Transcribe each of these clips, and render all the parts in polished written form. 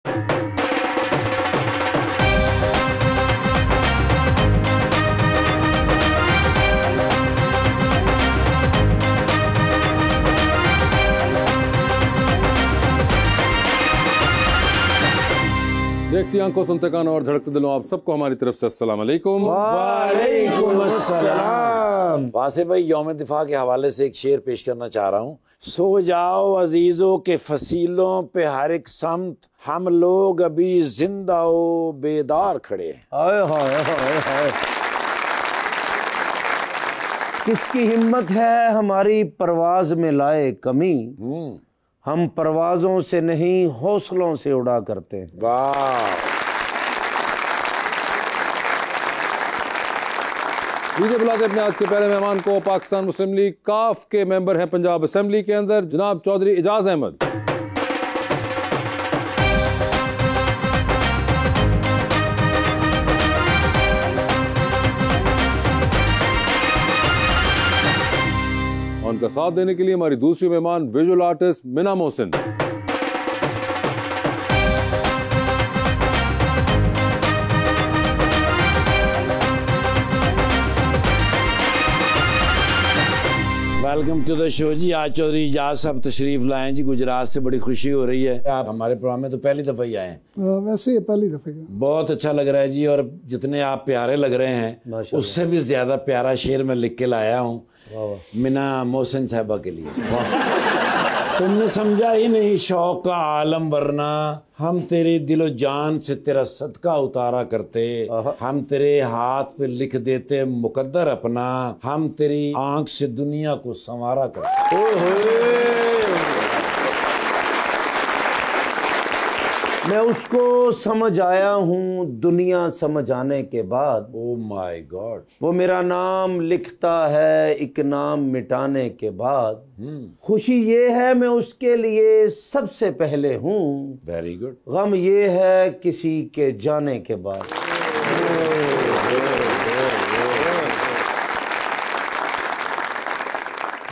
देखती आंखों, सुनते कानों और धड़कते दिलों, आप सबको हमारी तरफ से अस्सलाम वालेकुम। वालेकुम अस्सलाम। वासिफ भाई, यौम दिफा के हवाले से एक शेर पेश करना चाह रहा हूँ। सो जाओ अजीजों के फसीलों पे हर एक समत, हम लोग अभी जिंदा ओ बेदार खड़े हैं। हाय हाय हाय हाय। किसकी हिम्मत है हमारी परवाज में लाए कमी, हम परवाजों से नहीं हौसलों से उड़ा करते हैं। वाह। लीजिए बुलाते अपने आज के पहले मेहमान को, पाकिस्तान मुस्लिम लीग काफ के मेंबर हैं पंजाब असेंबली के अंदर, जनाब चौधरी एजाज अहमद। उनका साथ देने के लिए हमारी दूसरी मेहमान visual artist Mina Mohsin. Welcome to the show ji. आज चौधरी एजाज साहब तशरीफ लाए जी गुजरात से, बड़ी खुशी हो रही है। आप हमारे प्रोग्राम में तो पहली दफा ही आए हैं। वैसे पहली दफा। बहुत अच्छा लग रहा है जी, और जितने आप प्यारे लग रहे हैं उससे भी ज्यादा प्यारा शेर मैं लिख के लाया हूँ मिना मोहसिन साहबा के लिए। तुमने समझा ही नहीं शौक का आलम, वरना हम तेरे दिलो जान से तेरा सदका उतारा करते, हम तेरे हाथ पे लिख देते मुकद्दर अपना, हम तेरी आंख से दुनिया को संवारा करते। मैं उसको समझ आया हूँ दुनिया समझ आने के बाद। Oh my God. वो मेरा नाम लिखता है एक नाम मिटाने के बाद। खुशी ये है मैं उसके लिए सबसे पहले हूँ, वेरी गुड। गम ये है किसी के जाने के बाद।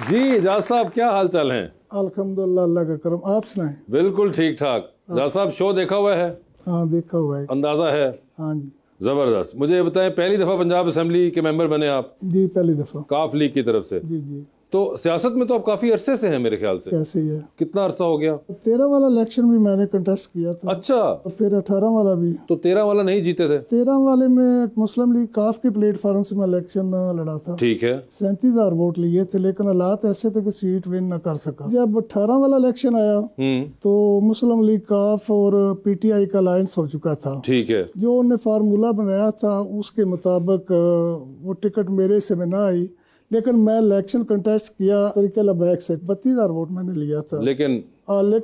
जी एजाज साहब, क्या हाल चाल है? अल्हम्दुलिल्लाह, अल्लाह का करम। आप सुनाएं? बिल्कुल ठीक ठाक। एजाज साहब, शो देखा हुआ है? हाँ, देखा हुआ है। अंदाजा है? हाँ जी। जबरदस्त। मुझे ये बताएं, पहली दफा पंजाब असेंबली के मेंबर बने आप? जी, पहली दफा। काफ लीग की तरफ से? जी जी। तो सियासत में तो आप काफी अरसे से हैं मेरे ख्याल से। कैसे है? कितना अरसा हो गया? 13 वाला इलेक्शन भी मैंने कंटेस्ट किया था। अच्छा। और फिर 18 वाला भी। तो 13 वाला नहीं जीते थे? 13 वाले में मुस्लिम लीग काफ के प्लेटफॉर्म से मैं इलेक्शन लड़ा था। ठीक है। 37,000 वोट लिए थे, लेकिन हालात ऐसे थे कि सीट विन न कर सका। जब 18 वाला इलेक्शन आया तो मुस्लिम लीग काफ और PTI का अलायंस हो चुका था। ठीक है। जो उन्होंने फार्मूला बनाया था उसके मुताबिक वो टिकट मेरे से में ना आई, लेकिन मैं इलेक्शन कंटेस्ट किया तरीके लबैक से। 32,000 वोट मैंने लिया था, लेकिन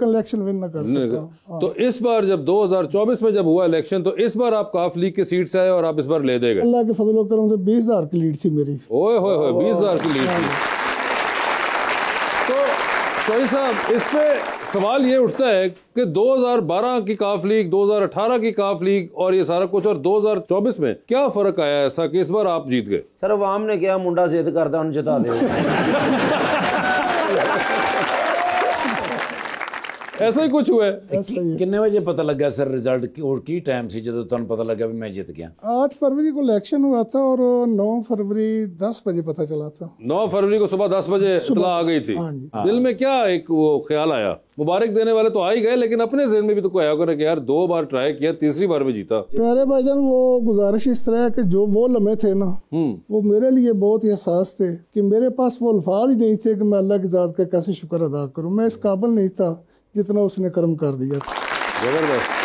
इलेक्शन विन न कर सका। तो इस बार जब 2024 में जब हुआ इलेक्शन, तो इस बार आप काफ लीग की सीट से आए और आप इस बार ले दे गए। अल्लाह के फजल करम से 20,000 की लीड थी मेरी। ओए होए होए, 20,000 की लीड थी। तो चौधरी साहब, इस पे सवाल ये उठता है कि 2012 की काफ लीग, 2018 की काफ लीग और ये सारा कुछ, और 2024 में क्या फर्क आया ऐसा कि इस बार आप जीत गए? सर अवाम ने क्या मुंडा जिद करता उन्हें जिता दे। ऐसा ही कुछ हुआ है। कितने बजे पता लगा सर रिजल्ट, और की टाइम सी जो तुम पता लगा भी मैं जीत गया? 8 फरवरी को इलेक्शन हुआ था और 9 फरवरी 10 बजे पता चला था। 9 फरवरी को सुबह 10 बजे इत्तला आ गई थी। दिल में क्या एक वो ख्याल आया? मुबारक देने वाले तो आ ही गए, लेकिन अपने ज़हन में भी तो कोई आया होगा कि यार 2 बार ट्राई किया, तीसरी बार में जीता। प्यारे भाईजान, वो गुजारिश इस तरह है कि जो वो लम्हे थे ना, वो मेरे लिए बहुत ही एहसास थे कि मेरे पास वो अल्फाज ही नहीं थे कि मैं अल्लाह की ज़ात का कैसे शुक्र अदा करूँ। मैं इस काबिल नहीं था जितना उसने कर्म कर दिया। जबरदस्त।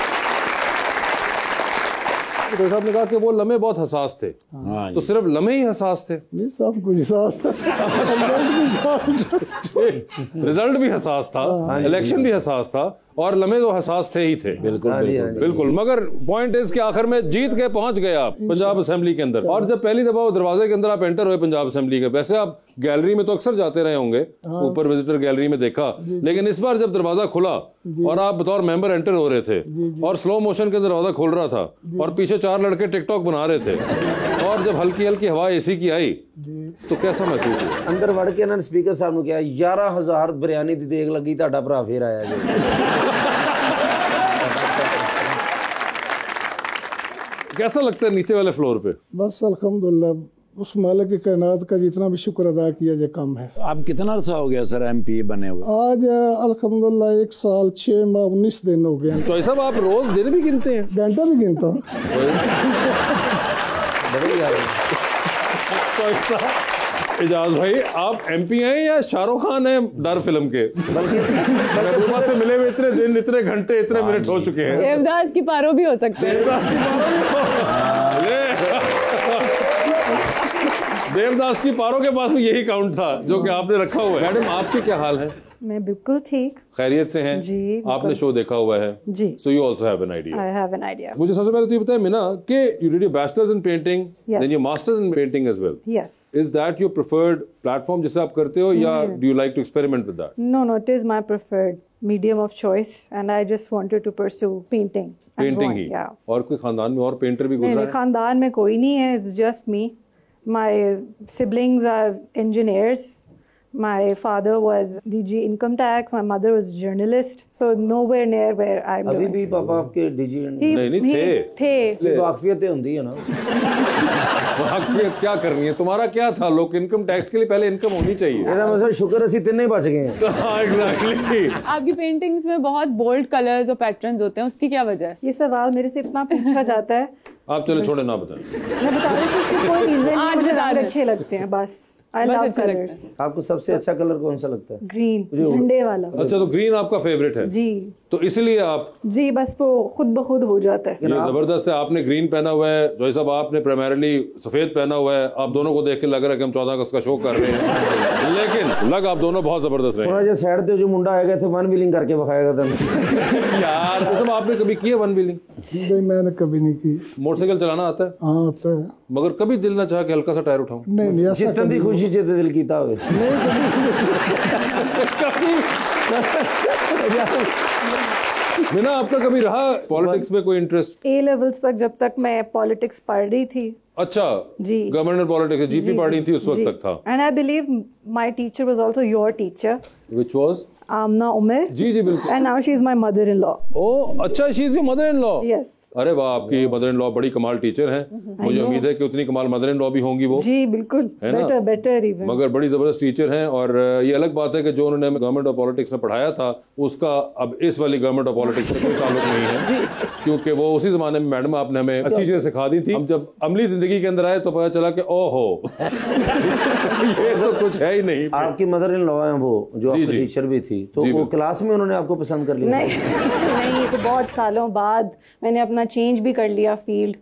तो साहब ने कहा कि वो लम्हे बहुत हसास थे। तो सिर्फ लम्हे ही हसास थे? नहीं, सब कुछ हसास था। रिजल्ट भी हसास था, इलेक्शन भी हसास था, और लम्हे तो हसास थे ही थे। बिल्कुल बिल्कुल बिल्कुल। मगर पॉइंट इज कि आखिर में जीत के पहुंच गए आप पंजाब असेंबली के अंदर। और जब पहली दफा वो दरवाजे के अंदर आप एंटर हुए पंजाब असेंबली के, वैसे आप गैलरी में तो अक्सर जाते रहे होंगे, ऊपर विजिटर गैलरी में देखा, लेकिन इस बार जब दरवाजा खुला और आप बतौर मेंबर एंटर हो रहे थे और स्लो मोशन के दरवाजा खोल रहा था और पीछे 4 लड़के टिकटॉक बना रहे थे, और जब हल्की हल्की हवा AC की आई तो कैसा महसूस हुआ? अंदर वड़ के ना स्पीकर साहब ने कहा 11,000 बिरयानी दी देख लगी, ਤੁਹਾਡਾ ਭਰਾ ਫੇਰ ਆਇਆ जी। कैसा लगता है नीचे वाले फ्लोर पे? बस अल्हम्दुलिल्लाह, उस मालिक की कायनात का जितना भी शुक्र अदा किया जाए कम है। आप कितना अर्सा हो गया सर MP बने हुए? आज अल्हम्दुलिल्लाह 1 साल 6 माह 19 दिन हो गए। तो साहब आप रोज दिन भी गिनते हैं? घंटा भी गिनता हूँ। एजाज भाई, आप MP हैं या शाहरुख खान हैं डर फिल्म के? महबूबा से मिले हुए इतने दिन, इतने घंटे, इतने मिनट हो चुके हैं। देवदास की पारो भी हो सकते हैं। देवदास की पारो के पास भी यही काउंट था जो कि आपने रखा हुआ है। मैडम, आपके क्या हाल है? मैं बिल्कुल ठीक। खैरियत से हैं? जी, आपने शो देखा हुआ है? जी। So you also have an idea. I have an idea. मुझे सबसे पहले तो ये बताएं मीना कि you did your bachelor's in painting, Yes. then your master's in painting as well. Yes. Is that your preferred platform जिसे आप करते हो या do you like to experiment with that? No, it is my preferred medium of choice, and I just wanted to pursue painting. and painting drawing, he? Yeah. और कोई खानदान में और पेंटर भी नहीं, गुजरा नहीं, है? खानदान में कोई नहीं है. It's just me. My siblings are engineers. My father was DG income tax. My mother was journalist. So nowhere near where I'm अभी doing. भी पापा आपके DG नहीं, थे। वाकफियतें होती है ना। वाकफियत क्या करनी है? तुम्हारा क्या था? लोग इनकम टैक्स के लिए पहले इनकम होनी चाहिए। ਇਹਦਾ मतलब शुक्र ਅਸੀਂ ਤਿੰਨੇ बच गए हैं। हाँ, एग्जैक्टली। आपकी पेंटिंग्स में बहुत बोल्ड कलर्स और पैटर्न्स होते हैं, उसकी क्या वजह है? ये सवाल मेरे से इतना पूछा जाता है। आप चले छोड़े ना बताएं। मैं बता रही हूँ इसकी कोई रीजन नहीं, मुझे रंग अच्छे लगते हैं बस। I love colours. आपको सबसे अच्छा कलर कौन सा लगता है? ग्रीन, झंडे वाला। अच्छा, तो ग्रीन आपका फेवरेट है? जी तो इसलिए आप जी, बस वो खुद ब खुद हो जाता है। ये जबरदस्त है। आपने ग्रीन पहना हुआ है, जोई साहब आपने प्राइमरीली सफेद पहना हुआ है। आप दोनों को देख के लग रहा है कि हम 14 अगस्त का शो कर रहे हैं, लेकिन लग आप दोनों बहुत जबरदस्त रहे। थोड़ा जो साइड पे जो मुंडा आएगा थे वन व्हीलिंग करके बखाएगा था। यार तो आपने कभी किया वन व्हीलिंग? नहीं, मैंने कभी नहीं की। मोटरसाइकिल चलाना आता है? हाँ, आता है। मगर कभी दिल ना चाहा कि हल्का सा टायर उठाऊं? नहीं, ऐसा जितन दी खुशी च दिल कीता होवे। मीना, आपका कभी रहा पॉलिटिक्स में कोई इंटरेस्ट? A levels तक, जब तक मैं पॉलिटिक्स पढ़ रही थी। अच्छा जी, गवर्नमेंट पॉलिटिक्स जीपी पढ़ी थी उस वक्त तक था। And I believe my teacher was also your teacher, which was Amna Umar. जी जी बिल्कुल। And now she is my mother in law. Oh अच्छा, she is your mother in law? Yes. अरे वाह, आपकी मदर इन लॉ बड़ी कमाल टीचर हैं। मुझे उम्मीद है कि उतनी कमाल मदर इन लॉ भी होंगी वो। जी बिल्कुल, बेटर बेटर इवन। मगर बड़ी जबरदस्त टीचर हैं। और ये अलग बात है कि जो उन्होंने गवर्नमेंट ऑफ पॉलिटिक्स में पढ़ाया था उसका अब इस वाली गवर्नमेंट ऑफ पॉलिटिक्स से कोई ताल्लुक नहीं है, क्योंकि वो उसी जमाने में मैडम आपने हमें अच्छी चीजें सिखा दी थी। हम जब अमली जिंदगी के अंदर आए तो पता चला कि ओहो ये तो कुछ है ही नहीं। आपकी मदर इन लॉ है वो, जो आपकी टीचर भी थी, तो वो क्लास में उन्होंने आपको पसंद कर लिया? नहीं, ये तो बहुत सालों बाद मैंने अपना चेंज भी कर लिया फील्ड,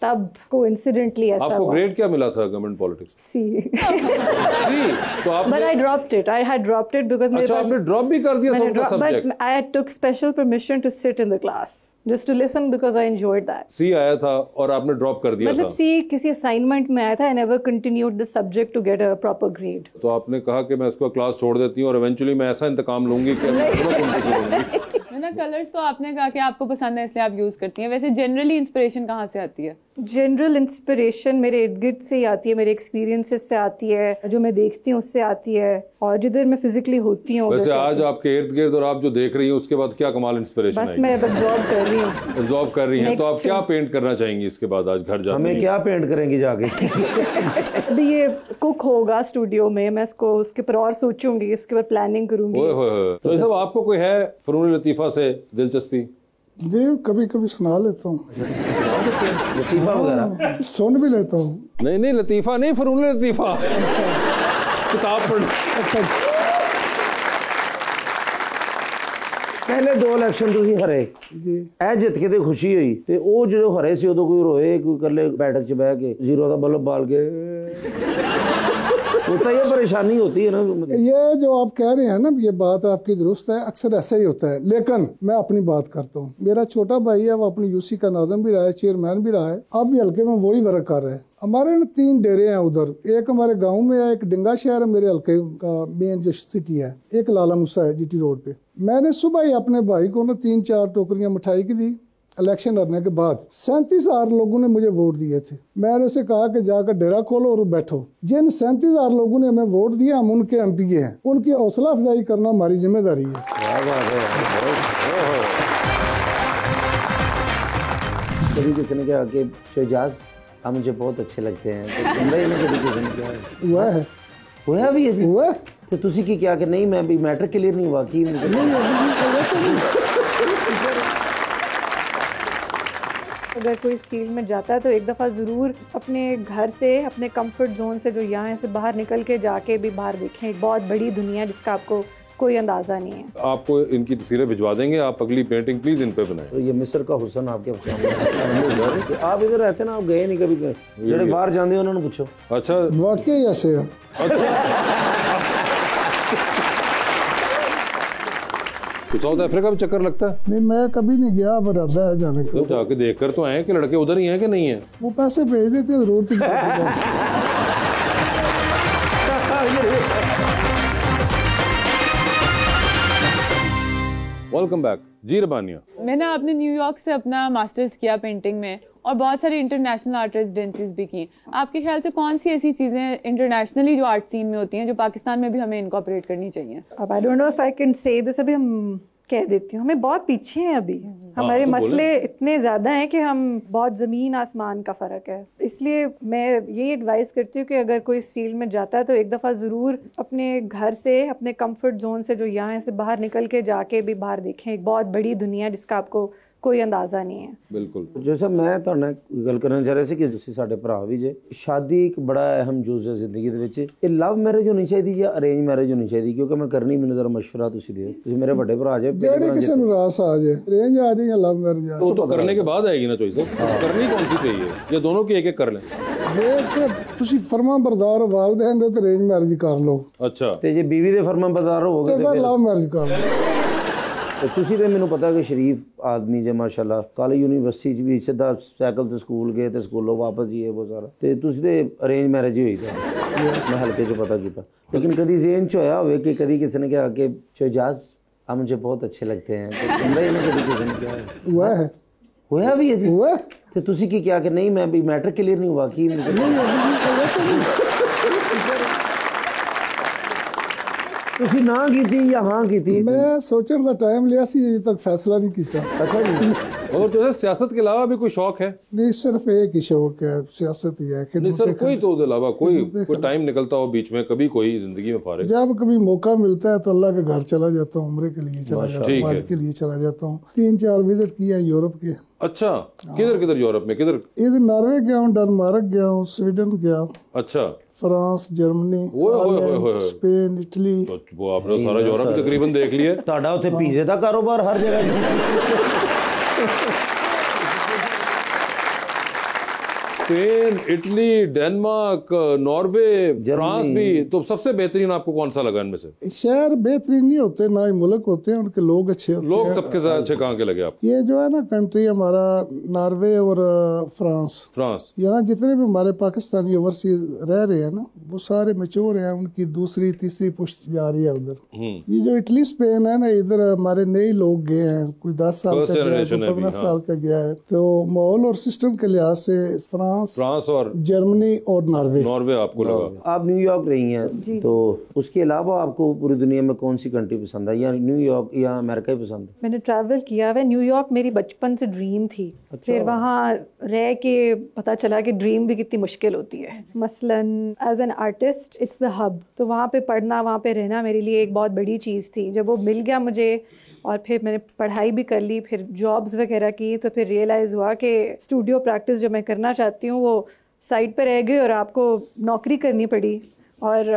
तब कोइंसिडेंटली ऐसा आपको हुआ। ग्रेड क्या मिला था गवर्नमेंट पॉलिटिक्स? सी। सी। तो आपने But I dropped it. I had dropped it because मेरे अच्छा, पास आपने ड्रॉप भी कर दिया था उनका subject? But I took special permission to sit in the class just to listen because I enjoyed that. सी आया था और आपने ड्रॉप कर दिया था? मतलब सी किसी असाइनमेंट में आया था। I never continued the subject to get a proper grade. तो आपने कहा कि मैं इसको क्लास छोड़ देती हूँ और इवेंचुअली मैं ऐसा इंतकाम लूंगी कि उनकी सुनूंगी। ना कलर्स तो आपने कहा कि आपको पसंद है इसलिए आप यूज करती हैं, वैसे जनरली इंस्पिरेशन कहाँ से आती है? जनरल इंस्पिरेशन मेरे इर्द गिर्द से ही आती है, मेरे एक्सपीरियंसेस से आती है, जो मैं देखती हूँ उससे आती है, और जिधर मैं फिजिकली होती हूँ। वैसे आज आपके इर्द गिर्द और आप जो देख रही हैं उसके बाद क्या कमाल इंस्पिरेशन बस मैं एब्जॉर्ब कर रही हूँ। एब्जॉर्ब कर रही हैं, तो आप क्या पेंट करना चाहेंगी इसके बाद आज घर जाके? हमें क्या पेंट करेंगी जाके? अभी ये कुक होगा स्टूडियो में, मैं इसको उसके पर और सोचूंगी, इसके पर प्लानिंग करूंगी। ओए होए। तो सब आपको कोई है फनून लतीफा से दिलचस्पी? जी, कभी कभी सुना लेता हूँ, लतीफा वगैरह सुन भी लेता हूँ। नहीं नहीं, लतीफा नहीं, फनून लतीफा। किताब पढ़। पहले 2 ਇਲੈਕਸ਼ਨ ਤੁਸੀਂ ਹਰੇ जी, ਇਹ ਜਿੱਤ ਕੇ ਤੇ ਖੁਸ਼ੀ ਹੋਈ, ਤੇ ਉਹ ਜਿਹੜੇ ਹਰੇ ਸੀ ਉਦੋਂ ਕੋਈ ਰੋਏ, ਕੋਈ ਇਕੱਲੇ ਬੈਠਕ 'ਚ ਬਹਿ ਕੇ ਜ਼ੀਰੋ ਦਾ ਬਲਬ ਬਾਲ के होता ये परेशानी होती है ना। ये जो आप कह रहे हैं ना, ये बात आपकी दुरुस्त है, अक्सर ऐसा ही होता है। लेकिन मैं अपनी बात करता हूँ, मेरा छोटा भाई है, वो अपनी यूसी का नाज़िम भी रहा है, चेयरमैन भी रहा है, अब भी हल्के में वही वर्क कर रहे हैं। हमारे ना 3 डेरे हैं उधर, एक हमारे गांव में है, एक डिंगा शहर है मेरे हल्के का मेन जो सिटी है, एक लाला मूसा है जीटी रोड पे। मैंने सुबह ही अपने भाई को ना 3-4 टोकरियां मिठाई की दी। इलेक्शन लड़ने के बाद 37,000 लोगों ने मुझे वोट दिए थे। मैंने उसे कहा कि जाकर डेरा खोलो और बैठो। जिन 37,000 लोगों ने हमें वोट दिया, हम उनके एमपी हैं, उनकी हौसला अफजाई करना हमारी जिम्मेदारी है। कभी किसी ने कहा कि शहजाद आप मुझे बहुत अच्छे लगते हैं, तो कहता ही नहीं कभी किसी ने कहा हुआ है, होया भी है जी। हुआ है। तो तुसी की क्या कि नहीं मैं भी मैटर क्लियर नहीं हुआ कि मुझे नहीं अभी वैसे नहीं। अगर कोई इस फील्ड में जाता है तो एक दफ़ा ज़रूर अपने घर से, अपने कंफर्ट जोन से जो यहाँ से बाहर निकल के जाके भी बाहर देखें। एक बहुत बड़ी दुनिया जिसका आपको कोई अंदाज़ा नहीं है। आपको इनकी तस्वीरें भिजवा देंगे, आप अगली पेंटिंग प्लीज इन पे बनाएं। तो ये मिस्र का हुसन आपके सामने तो आप इधर रहते ना, आप गए नहीं कभी जेड़े बाहर जाते हो उन्होंने पूछो। अच्छा वाकई ऐसे है। तो साउथ अफ्रीका में चक्कर लगता है? नहीं मैं कभी नहीं गया, अब इरादा है जाने का। तो जाके देख कर तो आए कि लड़के उधर ही हैं कि नहीं है। वो पैसे भेज देते हैं, जरूरत ही नहीं पड़ती। वेलकम बैक जी रबानिया। मैंने आपने न्यूयॉर्क से अपना मास्टर्स किया पेंटिंग में और बहुत सारी इंटरनेशनल आर्ट रेजिडेंसीज भी की। आपके ख्याल से कौन सी ऐसी चीज़ें इंटरनेशनली जो आर्ट सीन में होती हैं जो पाकिस्तान में भी हमें इनकॉर्पोरेट करनी चाहिए? अब I don't know if I can say this, अभी हम कह देती हूँ हमें बहुत पीछे हैं अभी। हमारे तो मसले इतने ज़्यादा हैं कि हम बहुत ज़मीन आसमान का फ़र्क है। इसलिए मैं यही एडवाइस करती हूँ कि अगर कोई इस फील्ड में जाता है तो एक दफ़ा ज़रूर अपने घर से, अपने कंफर्ट जोन से जो यहाँ से बाहर निकल के जाके भी बाहर देखें। एक बहुत बड़ी दुनिया जिसका आपको कोई अंदाज़ा नहीं है। बिल्कुल। जैसा मैं ਤੁਹਾਡੇ ਗੱਲ ਕਰਨਾ ਚਾਹ ਰਿਹਾ ਸੀ ਕਿ ਤੁਸੀਂ ਸਾਡੇ ਭਰਾ ਵੀ ਜੇ, शादी एक बड़ा अहम जुज़ है ज़िंदगी ਦੇ ਵਿੱਚ। ਇਹ ਲਵ ਮੈਰਿਜ ਹੋਣੀ ਚਾਹੀਦੀ ਜਾਂ ਅਰੇਂਜ ਮੈਰਿਜ ਹੋਣੀ ਚਾਹੀਦੀ? ਕਿਉਂਕਿ ਮੈਂ ਕਰਨੀ, ਮੈਨੂੰ ਜ਼ਰਾ ਮਸ਼ਵਰਾ ਤੁਸੀਂ ਦਿਓ। ਤੁਸੀਂ ਮੇਰੇ ਵੱਡੇ ਭਰਾ ਜੇ, ਜਿਹੜੇ ਕਿਸੇ ਨੂੰ ਰਾਸ ਆ जाए, रेंज आ जाए या लव मैरिज आ तो करने के बाद आएगी ना चॉइस। करनी कौन सी चाहिए या दोनों की एक एक कर लें? जाए। ਤੁਸੀਂ ਫਰਮਾਂ ਬਰਦਾਰ ਵਾਲਦੈਨ ਦੇ ਤੇ ਰੇਂਜ ਮੈਰਿਜ ਕਰ ਲਓ अच्छा ਤੇ ਜੇ ਬੀਵੀ ਦੇ ਫਰਮਾਂ ਬਰਦਾਰ ਹੋਵੋਗੇ ਤੇ ਫਿਰ ਲਵ ਮੈਰਿਜ ਕਰ ਲਓ। ਤੇ ਤੁਸੀਂ ਤੇ ਮੈਨੂੰ ਪਤਾ ਕਿ ਸ਼ਰੀਫ ਆਦਮੀ ਜੇ ਮਾਸ਼ਾਅੱਲਾ, ਕੱਲ ਯੂਨੀਵਰਸਿਟੀ 'ਚ ਵੀ ਸਿੱਧਾ ਸਾਈਕਲ ਤੇ ਸਕੂਲ ਗਏ ਤੇ ਸਕੂਲੋਂ ਵਾਪਸ ਜੀ ਇਹ ਬਹੁਤ ਸਾਰਾ। ਤੇ ਤੁਸੀਂ ਤੇ ਅਰੇਂਜ ਮੈਰਿਜ ਹੋਈ ਤਾਂ ਮੈਂ ਹਲਕੇ 'ਚ ਪਤਾ ਕੀਤਾ। ਲੇਕਿਨ ਕਦੀ ਜ਼ੇਨ 'ਚ ਹੋਇਆ ਹੋਵੇ ਕਿ ਕਦੀ ਕਿਸੇ ਨੇ ਕਿਹਾ ਕਿ शहजाद आप मुझे बहुत अच्छे लगते हैं, तो कहता ही नहीं कभी किसी ने कहा हुआ है, होया भी है जी। हुआ है। ਤੇ ਤੁਸੀਂ ਕੀ ਕਿਹਾ ਕਿ ਨਹੀਂ ਮੈਂ ਵੀ ਮੈਟਰ ਕਲੀਅਰ ਨਹੀਂ हुआ कि मुझे नहीं अभी वैसे नहीं। ਤੁਸੀਂ ਨਾ ਕੀਤੀ ਜਾਂ ਹਾਂ ਕੀਤੀ? मैं सोचने का टाइम लिया सी, अभी तक फैसला नहीं किया। ਅੱਛਾ ਜੀ। और जो है सियासत के अलावा भी कोई शौक है? नहीं सिर्फ एक ही शौक है, सियासत ही है। नहीं सर, कोई तो अलावा कोई टाइम निकलता हो बीच में कभी कोई जिंदगी में फारिग? जब कभी मौका मिलता है तो अल्लाह के घर चला जाता हूँ, उम्रे के लिए चला जाता हूँ, हज के लिए चला जाता हूँ। 3-4 विजिट किया यूरोप के। अच्छा, किधर किधर यूरोप में किधर? इधर नॉर्वे गया हूँ, डेनमार्क गया हूँ, स्वीडन गया, अच्छा, फ्रांस, जर्मनी, स्पेन, इटली। तो वो आपने सारा यूरोप तकरीबन देख लिया। ਤੁਹਾਡਾ ਉੱਥੇ ਪੀਜ਼ੇ ਦਾ ਕਾਰੋਬਾਰ ਹਰ ਜਗ੍ਹਾ। Spain, Italy, Denmark, Norway, France भी। तो सबसे बेहतरीन आपको कौन सा लगा इनमें से? शहर बेहतरीन नहीं होते, ना ही मुल्क होते हैं, उनके लोग अच्छे होते लोग हैं। सबके साथ अच्छे कहाँ के लगे आपको? ये जो है ना कंट्री हमारा नॉर्वे और फ्रांस, फ्रांस। यहाँ जितने भी हमारे पाकिस्तानी ओवरसीज रह रहे हैं ना, वो सारे मैच्योर हैं, उनकी दूसरी तीसरी पुश्त जा रही है उधर। ये जो इटली स्पेन है ना, इधर हमारे नए लोग गए हैं, कोई 10 साल का गया है, 15 साल का गया है। तो माहौल और सिस्टम के लिहाज से फ्रांस और जर्मनी और नॉर्वे आपको लगा? आप न्यूयॉर्क रही हैं, तो उसके अलावा आपको पूरी दुनिया में कौन सी कंट्री पसंद है, या न्यूयॉर्क या अमेरिका ही पसंद है? मैंने ट्रैवल किया है। न्यूयॉर्क मेरी बचपन से ड्रीम थी। फिर वहाँ रह के पता चला कि ड्रीम भी कितनी मुश्किल होती है। मसलन as an artist it's the hub, तो वहाँ पे पढ़ना, वहाँ पे रहना मेरे लिए एक बहुत बड़ी चीज़ थी। जब वो मिल गया मुझे और फिर मैंने पढ़ाई भी कर ली, फिर जॉब्स वगैरह की, तो फिर रियलाइज़ हुआ कि स्टूडियो प्रैक्टिस जो मैं करना चाहती हूँ वो साइड पे रह गई और आपको नौकरी करनी पड़ी और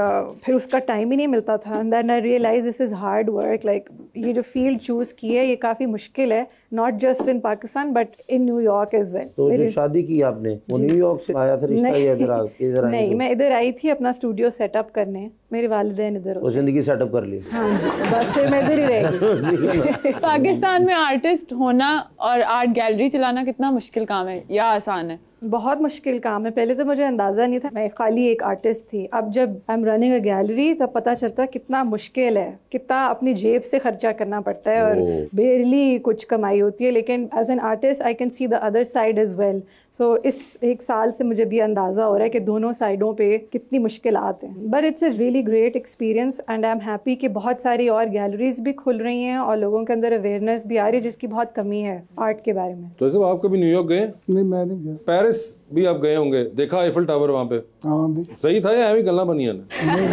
फिर उसका टाइम ही नहीं मिलता था। And then I realise this is hard work. Like ये जो फील्ड चूज़ की है ये काफ़ी मुश्किल है, not just in Pakistan but in New York as well. तो जो शादी की आपने वो न्यूयॉर्क से आया था रिश्ता, या इधर आई? नहीं, मैं इधर आई थी अपना स्टूडियो सेटअप करने। मेरे वालिदैन इधर वो जिंदगी सेटअप कर ली? हाँ जी, बस फिर मैं इधर ही रह गई। पाकिस्तान में आर्टिस्ट होना और आर्ट गैलरी चलाना कितना मुश्किल काम है या आसान है? बहुत मुश्किल काम है। पहले तो मुझे अंदाज़ा नहीं था, मैं खाली एक आर्टिस्ट थी। अब जब I am running a gallery तब पता चलता कितना मुश्किल है, कितना अपनी जेब से खर्चा करना पड़ता है और बेरली कुछ कमाई होती है। लेकिन as an artist I can see the other side as well. So इस एक साल से मुझे भी अंदाज़ा हो रहा है कि दोनों साइडों पे कितनी मुश्किलात हैं। But it's a really great experience and I am happy कि बहुत सारी और गैलरीज भी खुल रही हैं और लोगों के अंदर अवेयरनेस भी आ रही है, जिसकी बहुत कमी है आर्ट के बारे में। तो ऐसे आप कभी न्यूयॉर्क गए? नहीं, मैं नहीं गया। पेरिस भी आप गए होंगे, देखा आईफल टावर वहाँ पे? हाँ जी। सही था या एवं गल्ला बनिया ने? नहीं,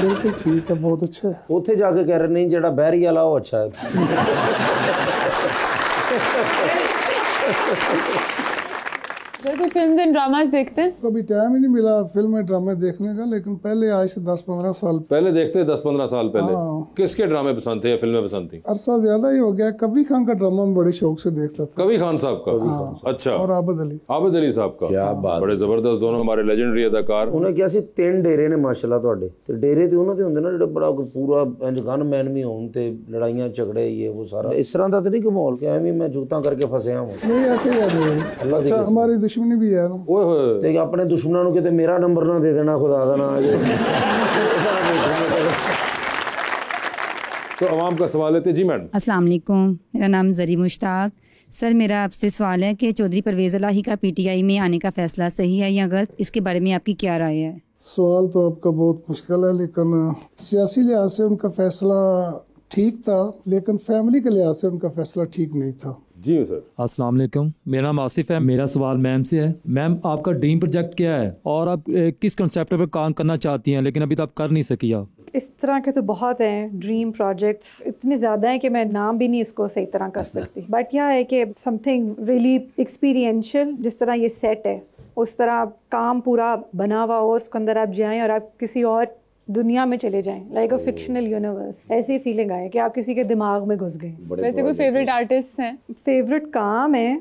बिल्कुल ठीक है, बहुत अच्छा है। ਉੱਥੇ ਜਾ ਕੇ ਕਹਿ ਰਹੇ ਨਹੀਂ ਜਿਹੜਾ ਬਹਿਰੀ ਵਾਲਾ ਉਹ ਅੱਛਾ ਹੈ। सर कोई फिल्म एंड ड्रामास देखते हैं? कभी टाइम ही नहीं मिला फिल्म ड्रामे देखने का, लेकिन पहले आज से 10-15 साल पहले देखते 10-15 साल पहले। हाँ। किसके ड्रामे पसंद थे या फिल्में पसंद थी? अरसा ज्यादा ही हो गया। कबीर खान का ड्रामा में बड़े शौक से देखता था, कबीर खान साहब का? अच्छा। और आबद अली। आबद अली साहब का? क्या बात। बड़े जबरदस्त, दोनों हमारे लेजेंडरी अदाकार। ਉਹਨੇ ਕਿਹਾ ਸੀ 3 ਡੇਰੇ ਨੇ ਮਾਸ਼ਾਅੱਲਾ ਤੁਹਾਡੇ, ਤੇ ਡੇਰੇ ਤੇ ਉਹਨਾਂ ਦੇ ਹੁੰਦੇ ਨਾ ਜਿਹੜੇ ਬੜਾ ਪੂਰਾ ਇੰਜ ਗਨਮੈਨ ਵੀ ਹੋਣ ਤੇ ਲੜਾਈਆਂ ਝਗੜੇ ਇਹ ਉਹ ਸਾਰਾ ਇਸ ਤਰ੍ਹਾਂ ਦਾ ਤਾਂ ਨਹੀਂ ਕਿ ਮਾਹੌਲ ਕਿ ਐਵੇਂ ਮੈਂ ਜੁਗਤਾਂ ਕਰਕੇ ਫਸਿਆ ਹਾਂ। नहीं ऐसे ही है। ਅੱਲਾ ਦੀ हमारी दुश्मनी भी है ना। ओए होए। ਤੇ ਆਪਣੇ ਦੁਸ਼ਮਣਾਂ ਨੂੰ ਕਿਤੇ ਮੇਰਾ ਨੰਬਰ ਨਾ ਦੇ ਦੇਣਾ, ਖੁਦਾ ਦਾ नाम है। तो अवाम का सवाल लेते जी मैडम। अस्सलाम वालेकुम, मेरा नाम ज़री मुश्ताक। सर मेरा आपसे सवाल है कि चौधरी परवेज़ इलाही का पीटीआई में आने का फैसला सही है या गलत, इसके बारे में आपकी क्या राय है? सवाल तो आपका बहुत मुश्किल है, लेकिन सियासी लिहाज से उनका फैसला ठीक था, लेकिन फैमिली के लिहाज से उनका फैसला ठीक नहीं था। जी सर। अस्सलाम वालेकुम, मेरा नाम आसिफ है। मेरा सवाल मैम से है। मैम आपका ड्रीम प्रोजेक्ट क्या है और आप किस कंसेप्ट पर काम करना चाहती हैं लेकिन अभी तो आप कर नहीं सकी आप? इस तरह के तो बहुत हैं ड्रीम प्रोजेक्ट्स, इतने ज़्यादा हैं कि मैं नाम भी नहीं इसको सही तरह कर सकती। बट यह है कि समथिंग रियली एक्सपीरियंशियल, जिस तरह ये सेट है उस तरह काम पूरा बना हुआ हो, उसके अंदर आप जाएं और आप किसी और दुनिया में चले जाएं, लाइक अ फिक्शनल यूनिवर्स। ऐसी फीलिंग आए कि आप किसी के दिमाग में घुस गए। वैसे कोई फेवरेट आर्टिस्ट हैं? फेवरेट काम है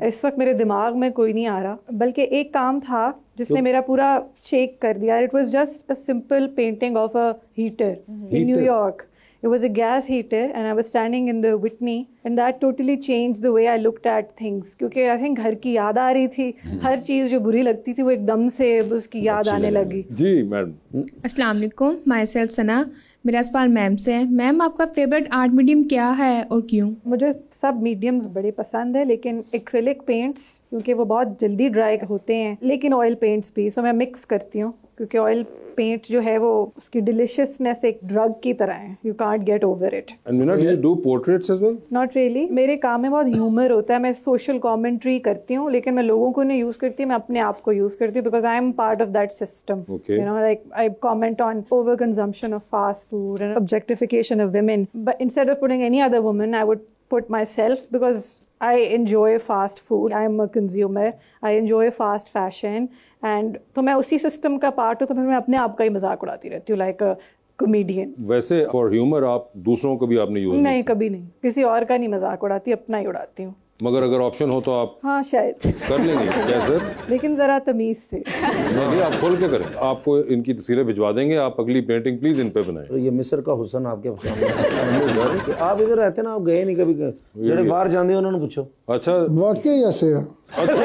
इस वक्त मेरे दिमाग में कोई नहीं आ रहा, बल्कि एक काम था जिसने मेरा पूरा शेक कर दिया। It was just a simple painting of a heater in New York. It was a gas heater and I was standing in the Whitney and that totally changed the way I looked at things, क्योंकि I think घर की याद आ रही थी। हर चीज़ जो बुरी लगती थी वो एकदम से उसकी याद आने लगी। जी मैडम। अस्सलाम वालेकुम, माई सेल्फ सना। मेरा सवाल मैम से है। मैम आपका फेवरेट आर्ट मीडियम क्या है और क्यों? मुझे सब मीडियम्स बड़े पसंद है, लेकिन एक्रिलिक पेंट्स क्योंकि वो बहुत जल्दी ड्राई होते हैं, लेकिन ऑयल पेंट्स भी। सो मैं मिक्स करती हूँ क्योंकि ऑयल पेंट जो है वो उसकी डिलिशियसनेस एक ड्रग की तरह है, you can't get over it. And Meena, do you do portraits as well? Not really, मेरे काम में बहुत ह्यूमर होता है। मैं सोशल कमेंट्री करती हूँ, लेकिन मैं लोगों को नहीं यूज करती, मैं अपने आप को यूज करती हूँ because I am part of that system. You know, like I comment on over consumption of fast food and objectification of women, but instead of putting any other woman I would put myself, because I enjoy fast food, I am a consumer, I enjoy fast fashion, and तो मैं उसी system का part हूँ, तो फिर मैं अपने आप का ही मजाक उड़ाती रहती हूँ लाइक अ कॉमेडियन। वैसे फॉर ह्यूमर आप दूसरों को भी आपने यूज नहीं, कभी नहीं, किसी और का नहीं मजाक उड़ाती, अपना ही उड़ाती हूँ। मगर अगर ऑप्शन हो तो आप हाँ शायद कर लेंगे क्या सर? लेकिन जरा तमीज से। नहीं, आप खोल के करें। आपको इनकी तस्वीरें भिजवा देंगे, आप अगली पेंटिंग प्लीज इन पे बनाएं। तो ये मिस्र का हुसन आपके सामने। आप इधर रहते ना, आप गए नहीं कभी, ਜਿਹੜੇ ਬਾਹਰ ਜਾਂਦੇ ਉਹਨਾਂ ਨੂੰ ਪੁੱਛੋ। अच्छा, वाकई ऐसे है। अच्छा।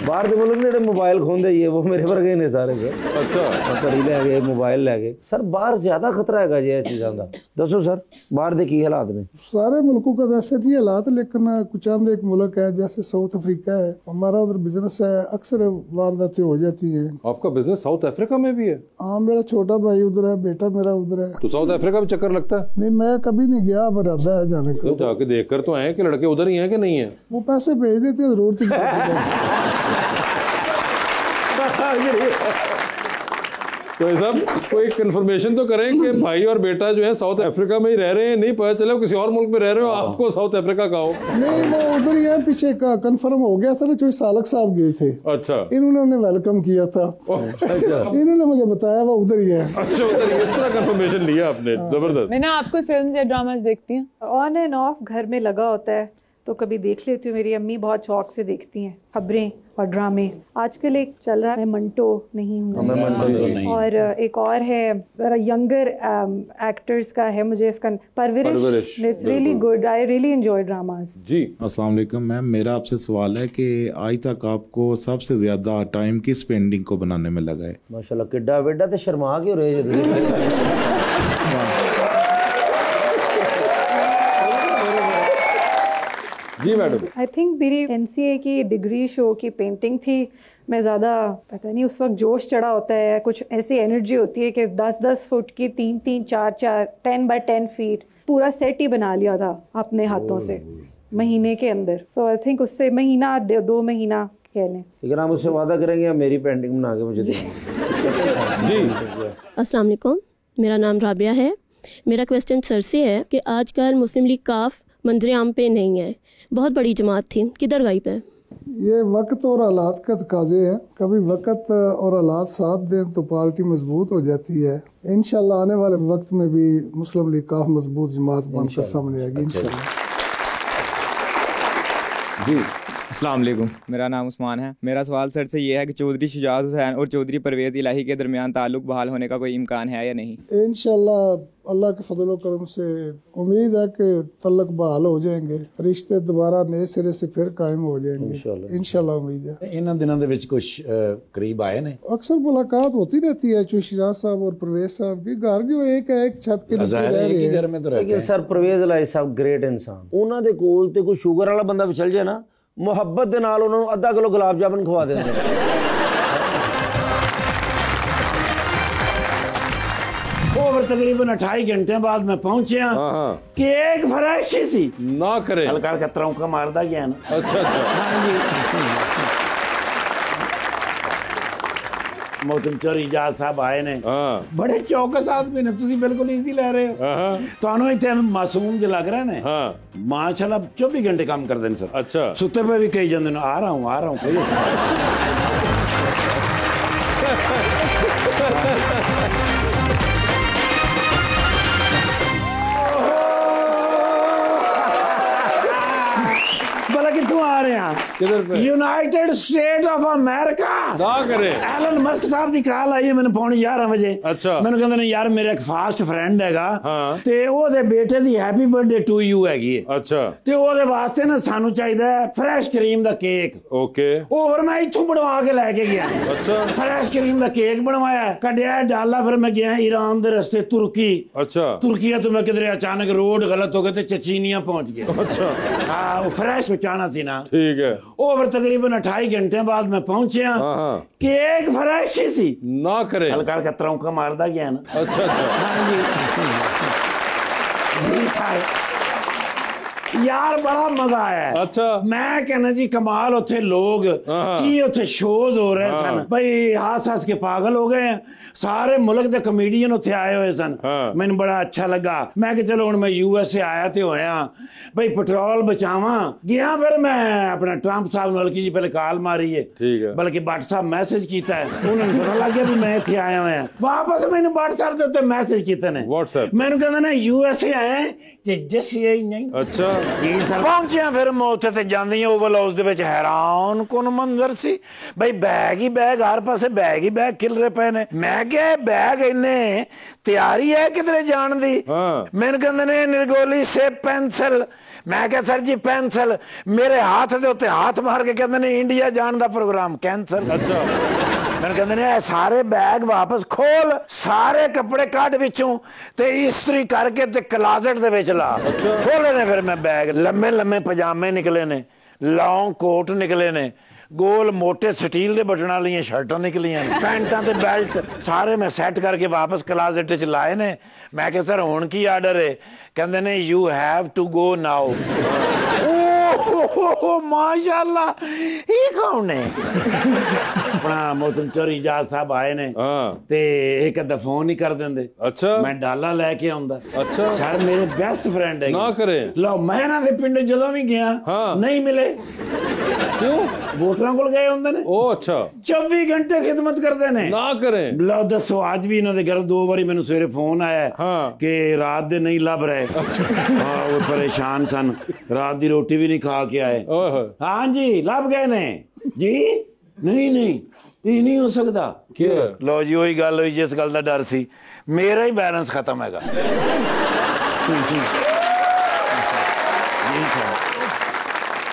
ਬਾਹਰ ਦੇ ਮੁਲਕ ਜਿਹੜੇ ਮੋਬਾਈਲ ਖੋਂਦੇ ਹੀ ਉਹ ਮੇਰੇ ਵਰਗੇ ਨੇ ਸਾਰੇ। अच्छा। ਘੜੀ ਲੈ ਗਏ, ਮੋਬਾਈਲ ਲੈ ਗਏ। ਸਰ ਬਾਹਰ ਜ਼ਿਆਦਾ ਖਤਰਾ ਹੈਗਾ ਜੀ ਇਹ ਚੀਜ਼ਾਂ ਦਾ। ਦੱਸੋ ਸਰ बाहर ਦੇ ਕੀ ਹਾਲਾत ਨੇ? सारे मुल्कों का ऐसे नहीं हालात, लेकिन कुछ चंद एक मुल्क है जैसे साउथ अफ्रीका है, हमारा उधर बिजनेस है, अक्सर वारदातें हो जाती है। आपका बिजनेस साउथ अफ्रीका में भी है? हाँ, मेरा छोटा भाई उधर है, बेटा मेरा उधर है। तो साउथ अफ्रीका में चक्कर लगता है? नहीं, मैं कभी नहीं गया, अब इरादा है जाने का। तो जाके देख कर तो आए कि लड़के उधर ही हैं कि नहीं है? वो पैसे भेज देते हैं, जरूरत ही नहीं। तो ये सब कोई कंफर्मेशन तो करें कि भाई और बेटा जो है साउथ अफ्रीका में ही रह रहे हैं, नहीं पता चले किसी और मुल्क में रह रहे हो, आपको साउथ अफ्रीका का हो। नहीं, वो उधर ही है, पीछे का कंफर्म हो गया था ना, जो सालक साहब गए थे। अच्छा। इन्होंने वेलकम किया था। इन्होंने मुझे बताया वो उधर ही है। अच्छा, उधर इस तरह कंफर्मेशन लिया आपने, जबरदस्त। मैं ना, आपको फिल्म या ड्रामास देखती हैं? ऑन एंड ऑफ घर में लगा होता है, तो कभी देख लेती हूँ। मेरी अम्मी बहुत शौक से देखती हैं खबरें और ड्रामे। आजकल एक चल रहा है मंटो नहीं हूँ, और एक और है यंगर एक्टर्स का है, मुझे इसका परवरिश। It's really good, I really enjoy dramas. जी अस्सलाम वालेकुम मैम, मेरा आपसे सवाल है कि आज तक आपको सबसे ज्यादा टाइम किस पेंटिंग को बनाने में लगा है? माशाल्लाह किड्डा वेड्डा ते शर्मा क्यों रहे जी? जी मैडम। आई थिंक मेरी एनसीए की डिग्री शो की पेंटिंग थी। मैं ज़्यादा पता नहीं, उस वक्त जोश चढ़ा होता है, कुछ ऐसी एनर्जी होती है कि 10-10 फुट की 3-3, 4-4, 10 by 10 फीट पूरा सेट ही बना लिया था अपने हाथों से महीने के अंदर। सो आई थिंक उससे महीना 2 महीना कह लें। लेकिन आप मुझसे वादा करेंगे आप मेरी पेंटिंग बना के मुझे देंगे? जी अस्सलाम वालेकुम, मेरा नाम राबिया है। मेरा क्वेश्चन सर से है कि आजकल मुस्लिम लीग काफ मंजर आम पे नहीं है, बहुत बड़ी जमात थी, किधर गई पे? ये वक्त और हालात का तकाजे है। कभी वक्त और हालात साथ दें तो पार्टी मजबूत हो जाती है। इंशाल्लाह आने वाले वक्त में भी मुस्लिम लीग काफ मजबूत जमात बनकर सामने आएगी इंशाल्लाह। जी अस्सलाम वालेकुम, मेरा नाम उस्मान है। मेरा सवाल सर से ये है कि चौधरी शुजात हुसैन और चौधरी परवेज़ इलाही के दरमियान ताल्लुक बहाल होने का कोई इम्कान है या नहीं? इंशाल्लाह अल्लाह के फजल करम से उम्मीद है कि तल्लक बहाल हो जाएंगे, रिश्ते दोबारा नए सिरे से फिर कायम हो जाएंगे इंशाल्लाह उम्मीद है। ਇਹਨਾਂ ਦਿਨਾਂ ਦੇ ਵਿੱਚ ਕੁਝ करीब आए ने? अक्सर मुलाकात होती रहती है शुजात साहब और परवेज साहब की। घर जो एक छत के नीचे रह रहे हैं। घर में तो रहते लेकिन हैं। सर परवेज इलाही साहब ग्रेट इंसान, ਉਹਨਾਂ ਦੇ ਕੋਲ ਤੇ ਕੋਈ ਸ਼ੂਗਰ ਵਾਲਾ ਬੰਦਾ ਵੀ ਚੱਲ ਜਾਏ ਨਾ, ਮੁਹੱਬਤ ਦੇ ਨਾਲ ਉਹਨਾਂ ਨੂੰ ਅੱਧਾ ਕਿਲੋ ਗੁਲਾਬ ਜਾਮਨ ਖਵਾ ਦਿੰਦੇ। ओवर तकरीबन 28 घंटे बाद मैं पहुंचा कि एक फ्रेश ही सी ना करे हल्का हल्का तरौंका मारदा गया ना। अच्छा हाँ जी। मोहतरम चौधरी इजाज साहब आए ने, बड़े चौकस आदमी ने, तुसी बिल्कुल इजी ले रहे हो। ਤੁਹਾਨੂੰ ਇੱਥੇ ਮਾਸੂਮ ਜਿਹਾ ਲੱਗ ਰਿਹਾ ਨੇ। माशाल्लाह 24 घंटे काम करते हैं सर। अच्छा सुते पे भी कही जाते हैं आ रहा हूँ भला कितों आ रहे हैं? किधर से? United state of America. ना करे एलन मस्क साहब ਦੀ ਕਾਲ ਆਈ ਹੈ ਮੈਨੂੰ ਪੌਣੇ 11 ਵਜੇ। ਅੱਛਾ ਮੈਨੂੰ ਕਹਿੰਦੇ ਨੇ ਯਾਰ ਮੇਰਾ ਇੱਕ ਫਾਸਟ ਫਰੈਂਡ ਹੈਗਾ ਤੇ ਉਹਦੇ ਬੇਟੇ ਦੀ ਹੈਪੀ ਬਰਥਡੇ ਟੂ ਯੂ ਹੈਗੀ ਹੈ। ਅੱਛਾ ਤੇ ਉਹਦੇ ਵਾਸਤੇ ਨਾ ਸਾਨੂੰ ਚਾਹੀਦਾ ਹੈ ਫਰੈਸ਼ ਕਰੀਮ ਦਾ ਕੇਕ। ਓਕੇ ਉਹ ਫਿਰ ਮੈਂ ਇੱਥੋਂ ਬਣਵਾ ਕੇ ਲੈ ਕੇ ਗਿਆ। ਅੱਛਾ ਫਰੈਸ਼ ਕਰੀਮ ਦਾ ਕੇਕ ਬਣਵਾਇਆ, ਕੱਢਿਆ ਡਾਲਾ, ਫਿਰ ਮੈਂ ਗਿਆ ਈਰਾਨ ਦੇ ਰਸਤੇ ਤੁਰਕੀ। अच्छा तुर्किया तो मैं किधरे अचानक रोड गलत हो गए थे, चचीनिया पहुंच गए। अच्छा हाँ वो फ्रेश बचाना थी ना। ठीक है। वो फिर तकरीबन 28 घंटे बाद मैं पहुंचे कि एक फ्रेश ही सी ना करे हल्का हल्का तरौंका मारदा गया ना। अच्छा अच्छा हाँ जी साहब यार बड़ा मजा आया। अच्छा मैं कहना जी कमाल, उथे लोग की उथे शोज हो रहे सन भाई, हंस हंस के पागल हो गए। सारे मुल्क दे कमेडियन उत्थे आए हुए सन। मैनू बड़ा अच्छा लगा। मैं कि चलो हुण मैं यूएसए आया ते होया भाई पेट्रोल बचावा गया। फिर मैं अपना ट्रंप साहब नूं हल्की जी पहले कॉल मारी है, बल्कि व्हाट्सएप मैसेज कीता है, उन्होंने पता लग गया भी मैं इत्थे आया होया। वापस मैनू व्हाट्सएप दे उत्ते मैसेज कीते ने, व्हाट्सएप मैनू कहंदे ने यूएसए आए जे जैसे ही नहीं। अच्छा जी सर पहुंचे फिर मैं उत्थे ते जांदी ओवल हाउस दे विच हैरान कुन मंजर सी भाई, बैग ही बैग, हर पासे बैग ही बैग खिलरे पे ने। मैं क्या बैग इन्ने तैयारी है किधरे जान दी? मैंने कहंदे ने निर्गोली से पेंसिल। मैं क्या सर जी पेंसिल? मेरे हाथ दे उत्ते हाथ मार के कहंदे ने इंडिया जान दा प्रोग्राम कैंसल। अच्छा मैंने कहंदे ने सारे बैग वापस खोल, सारे कपड़े कट विचों ते इस्त्री करके ते क्लोजेट दे विच ला। खोले ने फिर मैं बैग, लम्मे लम्मे पजामे निकले ने, लॉन्ग कोट निकले ने, गोल मोटे स्टील के बटन वाली शर्टां निकलियां, पैंटां ते बेल्ट सारे मैं सैट करके वापस क्लासेट च लाए ने। मैं कहा सर हुण की आर्डर है? कहंदे ने you have to go now. माशाल्लाह ये कौन है? अपना मोहतरम चौधरी इजाज साहब आए ने ते एक अद्धा फोन ही कर देंदे। अच्छा मैं डाला लेके आउंदा। अच्छा सर मेरे बेस्ट फ्रेंड है ना करे लो, मैं ना दे पिंड जदों भी गया नहीं मिले। क्यों? ਵੋਟਰਾਂ ਕੋਲ ਗਏ ਹੁੰਦੇ ਨੇ। ਉਹ ਅੱਛਾ 24 ਘੰਟੇ ਖਿਦਮਤ ਕਰਦੇ ਨੇ। ਨਾ ਕਰੇ ਲਓ ਦੱਸੋ, ਅੱਜ ਵੀ ਇਹਨਾਂ ਦੇ ਘਰ 2 ਵਾਰੀ ਮੈਨੂੰ ਸਵੇਰੇ ਫੋਨ ਆਇਆ ਕਿ ਰਾਤ ਦੇ ਨਹੀਂ ਲੱਭ ਰਹੇ। ਹਾਂ, ਉਹ ਪਰੇਸ਼ਾਨ ਸਨ, ਰਾਤ ਦੀ ਰੋਟੀ ਵੀ ਨਹੀਂ ਖਾ ਕੇ ਆਏ। ਹਾਂ ਜੀ, ਲੱਭ ਗਏ ਨੇ ਜੀ। ਨਹੀਂ ਇਹ ਨਹੀਂ ਹੋ ਸਕਦਾ। ਲਓ ਜੀ, ਉਹੀ ਗੱਲ ਹੋਈ ਜਿਸ ਗੱਲ ਦਾ ਡਰ ਸੀ। ਮੇਰਾ ਹੀ ਬੈਲੈਂਸ ਖਤਮ ਹੈਗਾ।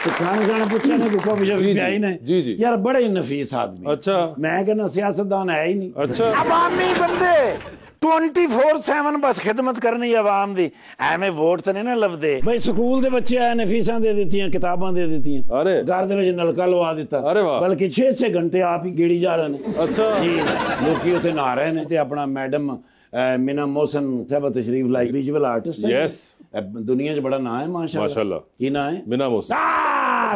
तो खाना पूछा ने भूखा मुझे पियाई ने जी यार, बड़े ही नफीस आदमी। अच्छा, मैं कहना सियासतदान है ही नहीं। अच्छा, अवामी बंदे 24/7 बस खिदमत करनी आवाम दी। ਐਵੇਂ ਵੋਟ ਤਾਂ ਨਹੀਂ ਨਾ ਲੱਭਦੇ ਬਈ। ਸਕੂਲ ਦੇ ਬੱਚੇ ਆਏ ਨੇ, ਫੀਸਾਂ ਦੇ ਦਿੱਤੀਆਂ, ਕਿਤਾਬਾਂ ਦੇ ਦਿੱਤੀਆਂ, ਘਰ ਦੇ ਵਿੱਚ ਨਲਕਾ ਲਵਾ ਦਿੱਤਾ, ਬਲਕਿ 6-6 ਘੰਟੇ ਆਪ ਹੀ ਗੇੜੀ ਜਾ ਰਹੇ ਨੇ। ਅੱਛਾ ਜੀ, ਲੋਕੀ ਉੱਥੇ ਨਹਾ ਰਹੇ ਨੇ। ਤੇ ਆਪਣਾ ਮੈਡਮ मीना मोहसिन साहब तशरीफ लाई, विजुअल आर्टिस्ट। यस, दुनिया च बड़ा नाम है माशाल्लाह। की नाम है? मीना मोहसिन।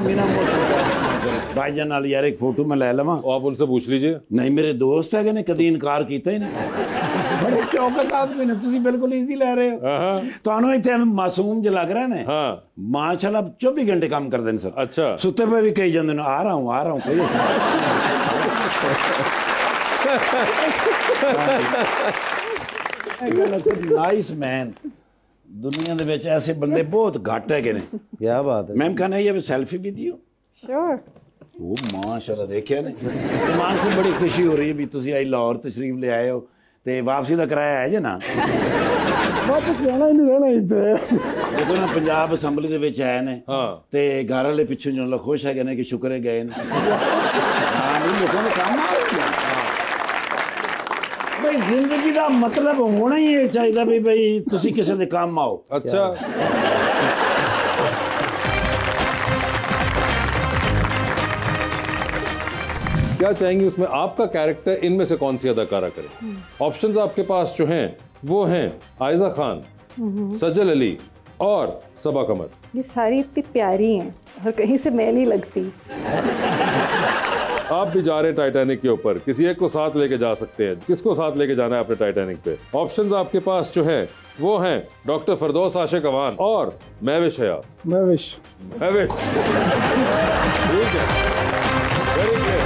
मीना मोहसिन भाईजान नाल यार एक फोटो मैं ले लवां। आप उनसे पूछ लीजिए। नहीं, मेरे दोस्त है ने, कदी इनकार किया ही नहीं। बड़े चौकस आदमी ने, तुसी बिल्कुल इजी ले रहे हो। ਤੁਹਾਨੂੰ ਇੱਥੇ ਮਾਸੂਮ ਜਿਹਾ ਲੱਗ ਰਿਹਾ ਨੇ। ਹਾਂ, ਮਾਸ਼ਾਅल्लाह 24 घंटे काम कर देन सर। अच्छा, सुते पे भी कही ਜਾਂਦੇ ਨੇ आ रहा हूं कोई नाइस मैन। दुनिया दे विच ऐसे बंदे बहुत घट है ने। क्या बात है। मैम कहना ये सेल्फी विद यू। श्योर। ओ माशाल्लाह, देखिए ना, दिमाग से बड़ी खुशी हो रही है भी तुसी आई लाहौर तशरीफ ले आए हो। ते वापसी दा किराया है जे ना? वापस जाना ही नहीं, रहना ही तो। देखो ना, पंजाब असैंबली दे विच आए ने। हां, ते घर वाले पिछों जो खुश है ने कि शुक्र है गए ने। हां, नहीं लोगों ने काम आ गया। भाई जिंदगी का मतलब होना ही ये चाहिए भी भाई तुसी किसी दे काम आओ। अच्छा, क्या चाहेंगी उसमें आपका कैरेक्टर इनमें से कौन सी अदाकारा करे? ऑप्शंस आपके पास जो हैं वो हैं आयजा खान, सजल अली और सबा कमर। ये सारी इतनी प्यारी हैं और कहीं से मैं नहीं लगती। आप भी जा रहे हैं टाइटैनिक के ऊपर, किसी एक को साथ लेके जा सकते हैं। किसको साथ लेके जाना है अपने टाइटैनिक पे? ऑप्शंस आपके पास जो है वो हैं डॉक्टर फरदौस आशिक अवान और महविश हयात। महविश। ठीक है, very good.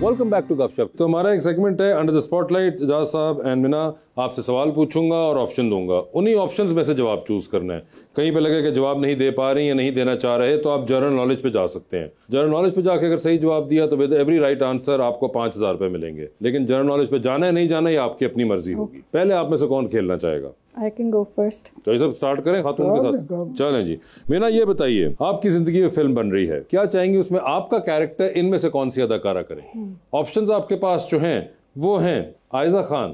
Welcome back to Gupshup. तो हमारा एक सेगमेंट है अंडर द स्पॉटलाइट। एजाज साहब एंड मिना, आपसे सवाल पूछूंगा और ऑप्शन दूंगा। उन्हीं ऑप्शंस में से जवाब चूज करना है। कहीं पे लगे कि जवाब नहीं दे पा रही या नहीं देना चाह रहे तो आप जनरल नॉलेज पे जा सकते हैं। जनरल नॉलेज पे जाके अगर सही जवाब दिया तो विद एवरी राइट आंसर आपको 5000 रुपए मिलेंगे। लेकिन जनरल नॉलेज पे जाना है नहीं जाना ये आपकी अपनी मर्जी होगी। पहले आप में से कौन खेलना चाहेगा? I can go first. तो ये सब स्टार्ट करें खातून के साथ। चलें जी। मीना, ये बताइए, आपकी जिंदगी में फिल्म बन रही है, क्या चाहेंगे उसमें आपका कैरेक्टर इनमें से कौन सी अदाकारा करे? ऑप्शंस आपके पास जो हैं वो हैं आयजा खान,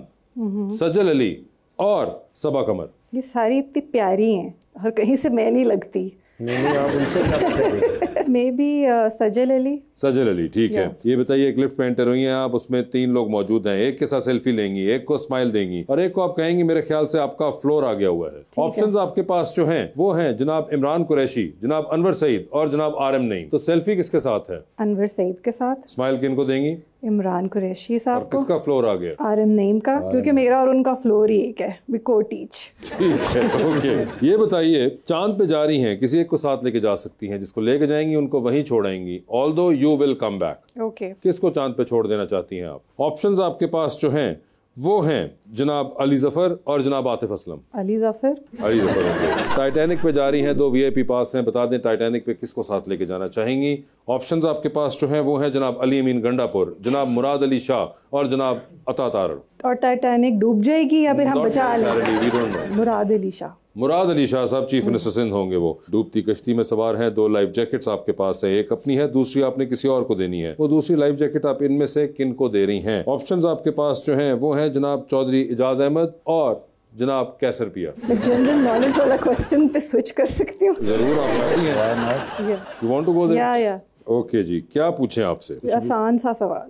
सजल अली और सबा कमर। ये सारी इतनी प्यारी हैं और कहीं से मैं नहीं लगती। नहीं, आप उनसे क्या पूछेंगे? मे बी सजल अली। सजल अली, ठीक है। ये बताइए, एक लिफ्ट में एंटर हुई हैं आप, उसमें 3 लोग मौजूद हैं। एक के साथ सेल्फी लेंगी, एक को स्माइल देंगी और एक को आप कहेंगी मेरे ख्याल से आपका फ्लोर आ गया हुआ है। ऑप्शंस आपके पास जो हैं वो हैं जनाब इमरान कुरैशी, जनाब अनवर सईद और जनाब आरएम नईम। तो सेल्फी किसके साथ है? अनवर सईद के साथ। स्माइल किनको देंगी? इमरान कुरैशी साहब को। किसका फ्लोर आ गया? आरएम नईम का, क्योंकि मेरा और उनका फ्लोर ही एक है। We quote each. ठीक है, ओके। ये बताइए, चांद पे जा रही हैं, किसी एक को साथ लेके जा सकती हैं, जिसको लेके जाएंगी उनको वहीं छोड़ाएंगी, although you will come back. Okay. किसको चांद पे छोड़ देना चाहती हैं आप? ऑप्शंस आपके पास जो हैं वो हैं जनाब अली जफर और जनाब आतिफ असलम। अली जफर। अली जफर, ओके। टाइटैनिक पे जा रही हैं, 2 VIP पास हैं, बता दें टाइटैनिक पे किसको साथ लेके जाना चाहेंगी? ऑप्शंस आपके पास जो हैं वो हैं जनाब अली अमीन गंडापुर, जनाब मुराद अली शाह और जनाब अता तारड़। और टाइटैनिक डूब जाएगी या फिर हम बचा लेंगे? मुराद अली शाह। मुराद अली शाह साहब चीफ मिनिस्टर सिंध होंगे। वो डूबती कश्ती में सवार हैं, 2 लाइफ जैकेट्स आपके पास है, एक अपनी है, दूसरी आपने किसी और को देनी है। वो दूसरी लाइफ जैकेट आप इनमें से किन को दे रही हैं? ऑप्शंस आपके पास जो हैं वो हैं जनाब चौधरी इजाज अहमद और जनाब कैसर पिया। मैं जनरल नॉलेज वाला क्वेश्चन पे स्विच कर सकती हूँ? जरूर, आप चाहती हैं? You want to go there? या ओके जी, क्या पूछें आपसे? आसान सा सवाल।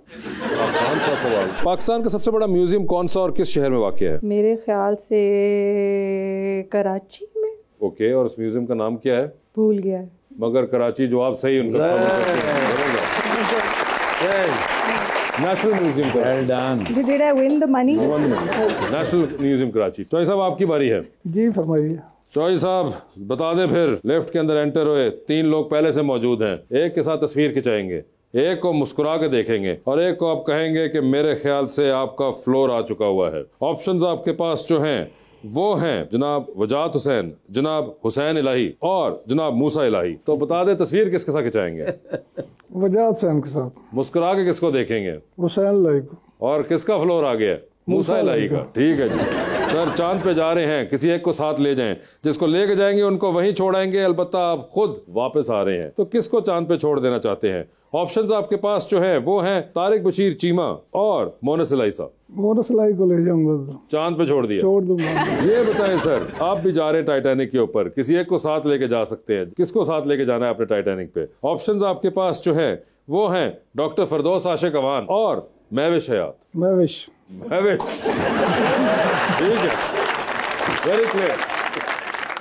आसान सा सवाल। पाकिस्तान का सबसे बड़ा म्यूजियम कौन सा और किस शहर में वाक़या है? मेरे ख्याल से कराची में। ओके, और उस म्यूजियम का नाम क्या है? भूल गया है। मगर कराची जवाब सही उनका। नेशनल म्यूजियम का। Well done. Did I win the money? National museum Karachi. तो ऐसा आपकी बारी है जी, फरमाइए। चौधरी साहब बता दें फिर। लिफ्ट के अंदर एंटर हुए, 3 लोग पहले से मौजूद हैं। एक के साथ तस्वीर खिंचाएंगे, एक को मुस्कुरा के देखेंगे और एक को आप कहेंगे कि मेरे ख्याल से आपका फ्लोर आ चुका हुआ है। ऑप्शंस आपके पास जो हैं वो हैं जनाब वजात हुसैन, जनाब हुसैन इलाही और जनाब मूसा इलाही। तो बता दे तस्वीर किसके साथ खिंचाएंगे? वजात हुसैन के साथ। मुस्कुरा के किसको देखेंगे? हुसैन इलाही को। और किसका फ्लोर आ गया? मूसा इलाही का। ठीक है जी सर, चांद पे जा रहे हैं, किसी एक को साथ ले जाएं। जिसको लेके जाएंगे उनको वहीं छोड़ाएंगे, अलबत्ता आप खुद वापस आ रहे हैं। तो किसको चांद पे छोड़ देना चाहते हैं? ऑप्शंस आपके पास जो है वो हैं तारिक बशीर चीमा और मोनस इलाही साहब। मोनस इलाही को ले जाऊंगा। चांद पे छोड़ दिया? छोड़ दूंगा। ये बताएं सर, आप भी जा रहे हैं टाइटैनिक के ऊपर, किसी एक को साथ लेके जा सकते हैं, किसको साथ लेके जाना है अपने टाइटैनिक पे? ऑप्शंस आपके पास जो है वो हैं डॉक्टर फरदौस आशिक अवान और महविश हयात। महविश। ठीक है, वेरी क्लियर।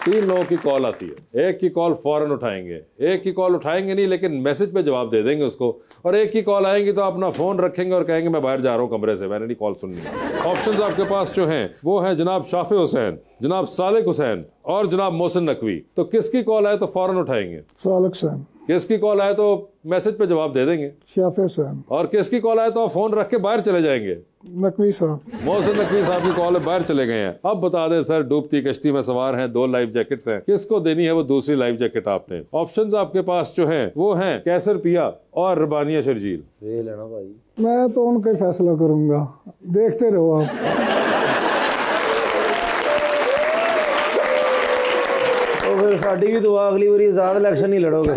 3 लोगों की कॉल आती है, एक की कॉल फौरन उठाएंगे, एक की कॉल उठाएंगे नहीं लेकिन मैसेज पे जवाब दे देंगे उसको, और एक की कॉल आएंगी तो अपना फोन रखेंगे और कहेंगे मैं बाहर जा रहा हूँ कमरे से, मैंने नहीं कॉल सुननी। ऑप्शंस आपके पास जो हैं वो हैं जनाब शाफे हुसैन, जनाब सालिक हुसैन और जनाब मोहसिन नकवी। तो किसकी कॉल आए तो फौरन उठाएंगे? सालिक हुसैन। किसकी कॉल आए तो मैसेज पे जवाब दे देंगे? शाफे हुसैन। और किसकी कॉल आए तो आप फोन रख के बाहर चले जाएंगे? नकवी साहब। मोहसिन नकवी साहब की कॉल है, बाहर चले गए हैं। अब बता दें सर, डूबती कश्ती में सवार हैं, 2 लाइफ जैकेट्स हैं, किसको देनी है वो दूसरी लाइफ जैकेट आपने? ऑप्शंस आपके पास जो हैं वो हैं कैसर पिया और रबानिया शर्जील। ये लेना भाई। मैं तो उनका ही फैसला करूंगा, देखते रहो आप। तो फिर साड़ी भी दुआ, अगली बार आजाद इलेक्शन ही लड़ोगे।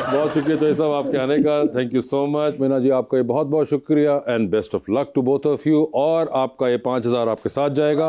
बहुत शुक्रिया तो साहब आपके आने का, thank you so much. Meena ji आपका ये बहुत बहुत शुक्रिया and best of luck to both of you. और आपका ये 5000 आपके साथ जाएगा।